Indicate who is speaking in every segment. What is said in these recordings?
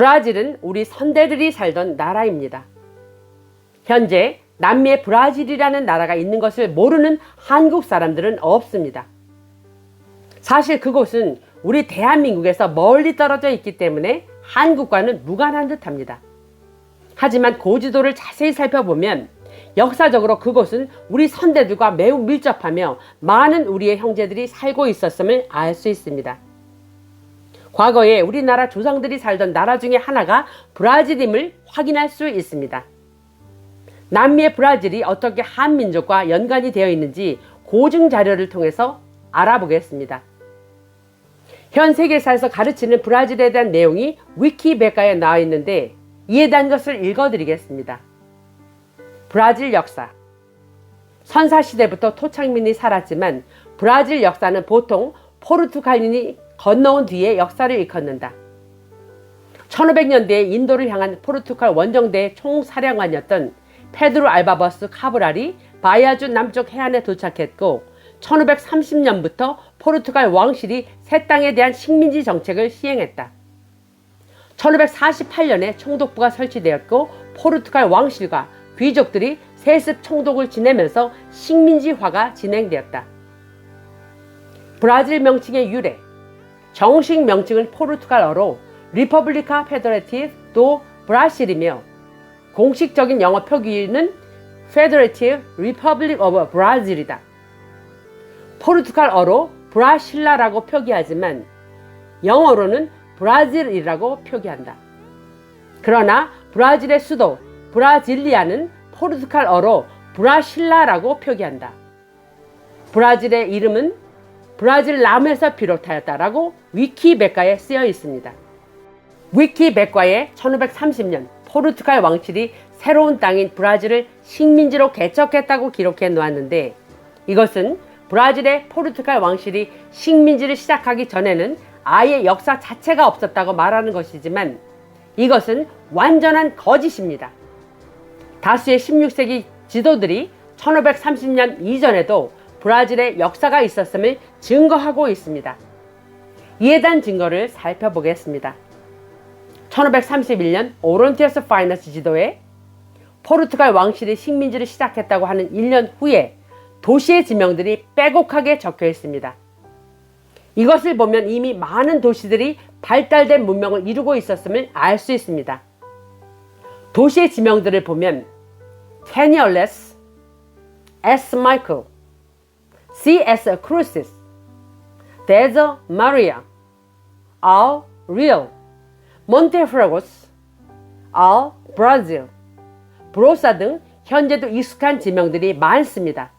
Speaker 1: 브라질은 우리 선대들이 살던 나라입니다. 현재 남미에 브라질이라는 나라가 있는 것을 모르는 한국 사람들은 없습니다. 사실 그곳은 우리 대한민국에서 멀리 떨어져 있기 때문에 한국과는 무관한 듯합니다. 하지만 고지도를 자세히 살펴보면 역사적으로 그곳은 우리 선대들과 매우 밀접하며 많은 우리의 형제들이 살고 있었음을 알 수 있습니다. 과거에 우리나라 조상들이 살던 나라 중에 하나가 브라질임을 확인할 수 있습니다. 남미의 브라질이 어떻게 한민족과 연관이 되어 있는지 고증 자료를 통해서 알아보겠습니다. 현 세계사에서 가르치는 브라질에 대한 내용이 위키백과에 나와 있는데 이에 대한 것을 읽어드리겠습니다. 브라질 역사. 선사시대부터 토착민이 살았지만 브라질 역사는 보통 포르투갈인이 건너온 뒤에 역사를 일컫는다. 1500년대에 인도를 향한 포르투갈 원정대의 총사령관이었던 페드로 알바버스 카브랄이 바야주 남쪽 해안에 도착했고 1530년부터 포르투갈 왕실이 새 땅에 대한 식민지 정책을 시행했다. 1548년에 총독부가 설치되었고 포르투갈 왕실과 귀족들이 세습 총독을 지내면서 식민지화가 진행되었다. 브라질 명칭의 유래. 정식 명칭은 포르투갈어로 리퍼블리카 페더레티브 도 브라실이며 공식적인 영어 표기는 Federative Republic of Brazil이다. 포르투갈어로 브라실라라고 표기하지만 영어로는 브라질이라고 표기한다. 그러나 브라질의 수도 브라질리아는 포르투갈어로 브라실라라고 표기한다. 브라질의 이름은 브라질 나무에서 비롯하였다라고 위키백과에 쓰여 있습니다. 위키백과에 1530년 포르투갈 왕실이 새로운 땅인 브라질을 식민지로 개척했다고 기록해 놓았는데 이것은 브라질의 포르투갈 왕실이 식민지를 시작하기 전에는 아예 역사 자체가 없었다고 말하는 것이지만 이것은 완전한 거짓입니다. 다수의 16세기 지도들이 1530년 이전에도 브라질의 역사가 있었음을 증거하고 있습니다. 이에 대한 증거를 살펴보겠습니다. 1531년 오론티어스 파이너스 지도에 포르투갈 왕실이 식민지를 시작했다고 하는 1년 후에 도시의 지명들이 빼곡하게 적혀 있습니다. 이것을 보면 이미 많은 도시들이 발달된 문명을 이루고 있었음을 알 수 있습니다. 도시의 지명들을 보면 캐니얼레스, S. 마이클, C.S. 크루시스, 데저 마리아, 알 리얼, 몬테프라고스, 알 브라질, 브로사 등 현재도 익숙한 지명들이 많습니다.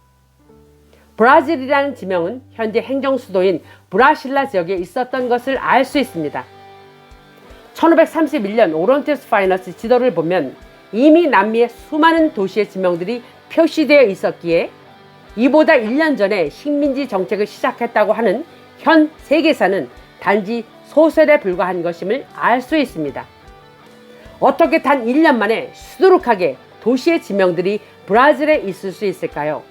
Speaker 1: 브라질이라는 지명은 현재 행정 수도인 브라실라 지역에 있었던 것을 알 수 있습니다. 1531년 오론티어스 파이너스 지도를 보면 이미 남미의 수많은 도시의 지명들이 표시되어 있었기에 이보다 1년 전에 식민지 정책을 시작했다고 하는 현 세계사는 단지 소설에 불과한 것임을 알 수 있습니다. 어떻게 단 1년 만에 수두룩하게 도시의 지명들이 브라질에 있을 수 있을까요?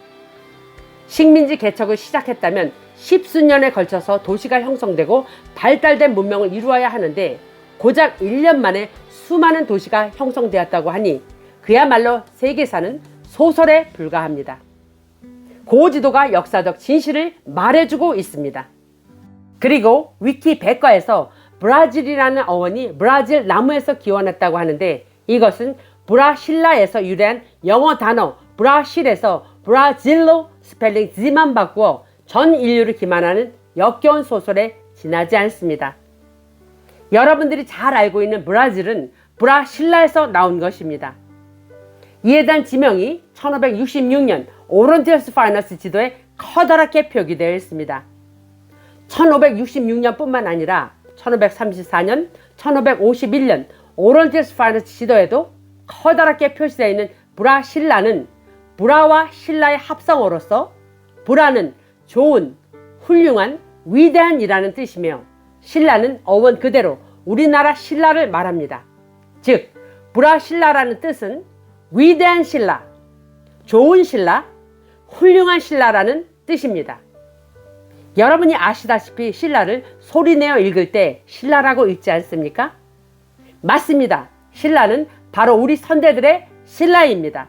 Speaker 1: 식민지 개척을 시작했다면 십수년에 걸쳐서 도시가 형성되고 발달된 문명을 이루어야 하는데 고작 1년 만에 수많은 도시가 형성되었다고 하니 그야말로 세계사는 소설에 불과합니다. 고지도가 역사적 진실을 말해주고 있습니다. 그리고 위키백과에서 브라질이라는 어원이 브라질 나무에서 기원했다고 하는데 이것은 브라실라에서 유래한 영어 단어 브라실에서 브라질로 스펠링 Z만 바꾸어 전 인류를 기만하는 역겨운 소설에 지나지 않습니다. 여러분들이 잘 알고 있는 브라질은 브라실라에서 나온 것입니다. 이에 대한 지명이 1566년 오론티어스 파이너스 지도에 커다랗게 표기되어 있습니다. 1566년 뿐만 아니라 1534년, 1551년 오론티어스 파이너스 지도에도 커다랗게 표시되어 있는 브라실라는 브라와 실라의 합성어로서 브라는 좋은, 훌륭한, 위대한 이라는 뜻이며 실라는 어원 그대로 우리나라 신라를 말합니다. 즉 브라실라라는 뜻은 위대한 신라, 좋은 신라, 훌륭한 신라라는 뜻입니다. 여러분이 아시다시피 신라를 소리내어 읽을 때 신라라고 읽지 않습니까? 맞습니다. 신라는 바로 우리 선대들의 신라입니다.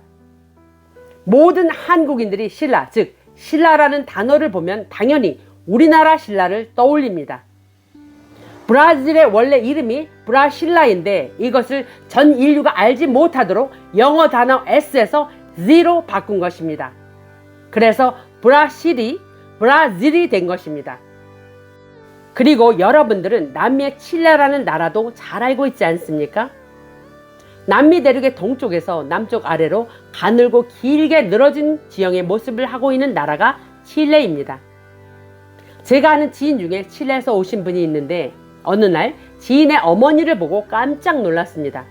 Speaker 1: 모든 한국인들이 신라, 즉 신라라는 단어를 보면 당연히 우리나라 신라를 떠올립니다. 브라질의 원래 이름이 브라실라인데 이것을 전 인류가 알지 못하도록 영어 단어 S에서 Z로 바꾼 것입니다. 그래서 브라질이 된 것입니다. 그리고 여러분들은 남미의 칠레라는 나라도 잘 알고 있지 않습니까? 남미 대륙의 동쪽에서 남쪽 아래로 가늘고 길게 늘어진 지형의 모습을 하고 있는 나라가 칠레입니다. 제가 아는 지인 중에 칠레에서 오신 분이 있는데 어느 날 지인의 어머니를 보고 깜짝 놀랐습니다.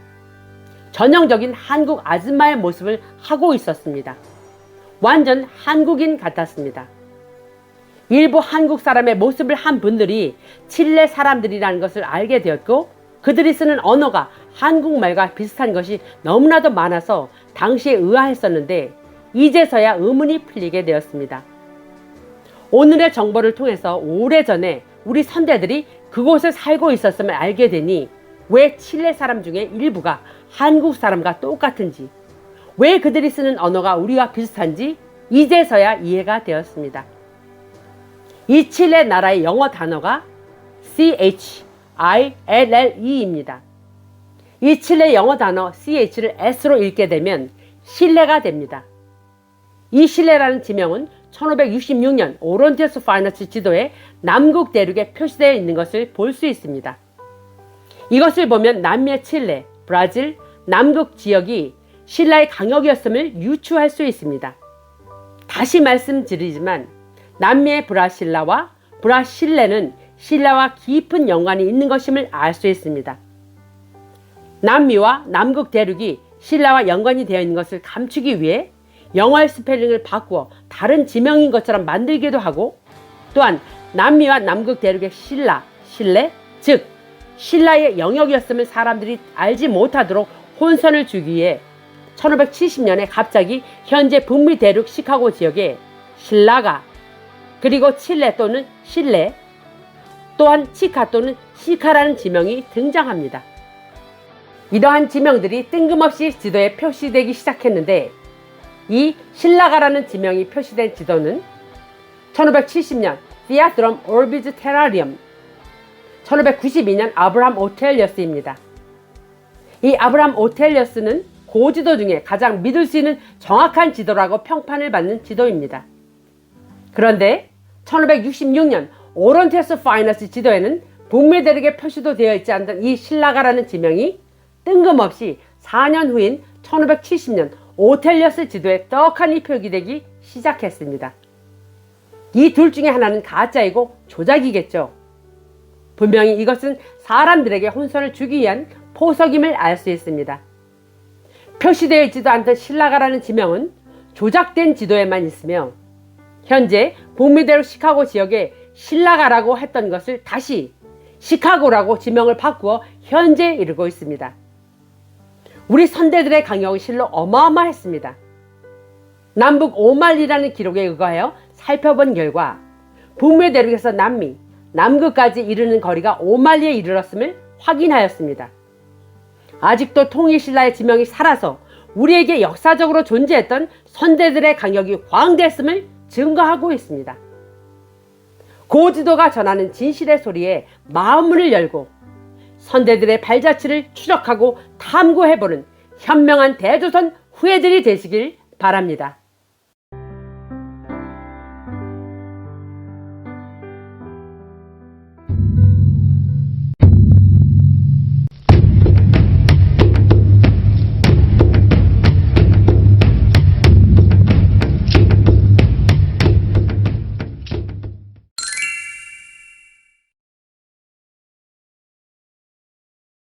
Speaker 1: 전형적인 한국 아줌마의 모습을 하고 있었습니다. 완전 한국인 같았습니다. 일부 한국 사람의 모습을 한 분들이 칠레 사람들이라는 것을 알게 되었고 그들이 쓰는 언어가 한국말과 비슷한 것이 너무나도 많아서 당시에 의아했었는데 이제서야 의문이 풀리게 되었습니다. 오늘의 정보를 통해서 오래전에 우리 선대들이 그곳에 살고 있었음을 알게 되니 왜 칠레 사람 중에 일부가 한국 사람과 똑같은지, 왜 그들이 쓰는 언어가 우리와 비슷한지 이제서야 이해가 되었습니다. 이 칠레 나라의 영어 단어가 CHILLE입니다. 이 칠레 영어 단어 CH를 S로 읽게 되면 실레가 됩니다. 이 실레라는 지명은 1566년 오론티어스 파이너스 지도에 남극 대륙에 표시되어 있는 것을 볼 수 있습니다. 이것을 보면 남미의 칠레, 브라질, 남극 지역이 신라의 강역이었음을 유추할 수 있습니다. 다시 말씀드리지만 남미의 브라실라와 브라실레는 신라와 깊은 연관이 있는 것임을 알 수 있습니다. 남미와 남극 대륙이 신라와 연관이 되어 있는 것을 감추기 위해 영어의 스펠링을 바꾸어 다른 지명인 것처럼 만들기도 하고 또한 남미와 남극 대륙의 신라, 신레, 즉 신라의 영역이었음을 사람들이 알지 못하도록 혼선을 주기 위해 1570년에 갑자기 현재 북미 대륙 시카고 지역에 신라가 그리고 칠레 또는 실레 또한 치카 또는 시카라는 지명이 등장합니다. 이러한 지명들이 뜬금없이 지도에 표시되기 시작했는데 이 신라가라는 지명이 표시된 지도는 1570년 피아트럼 오르비즈 테라리엄 1592년 아브라함 오텔리어스입니다. 이 아브라함 오텔리어스는 고지도 중에 가장 믿을 수 있는 정확한 지도라고 평판을 받는 지도입니다. 그런데 1566년 오론티어스 파이너스 지도에는 북미 대륙에 표시도 되어 있지 않던 이 신라가라는 지명이 뜬금없이 4년 후인 1570년 오텔리어스 지도에 떡하니 표기되기 시작했습니다. 이 둘 중에 하나는 가짜이고 조작이겠죠. 분명히 이것은 사람들에게 혼선을 주기 위한 포석임을 알 수 있습니다. 표시되어 있지도 않던 신라가라는 지명은 조작된 지도에만 있으며 현재 북미 대륙 시카고 지역에 신라가라고 했던 것을 다시 시카고라고 지명을 바꾸어 현재에 이르고 있습니다. 우리 선대들의 강력은 실로 어마어마했습니다. 남북 오만리라는 기록에 의거하여 살펴본 결과 북미 대륙에서 남미, 남극까지 이르는 거리가 5만리에 이르렀음을 확인하였습니다. 아직도 통일신라의 지명이 살아서 우리에게 역사적으로 존재했던 선대들의 강력이 광대했음을 증거하고 있습니다. 고지도가 전하는 진실의 소리에 마음문을 열고 선대들의 발자취를 추적하고 탐구해보는 현명한 대조선 후예들이 되시길 바랍니다.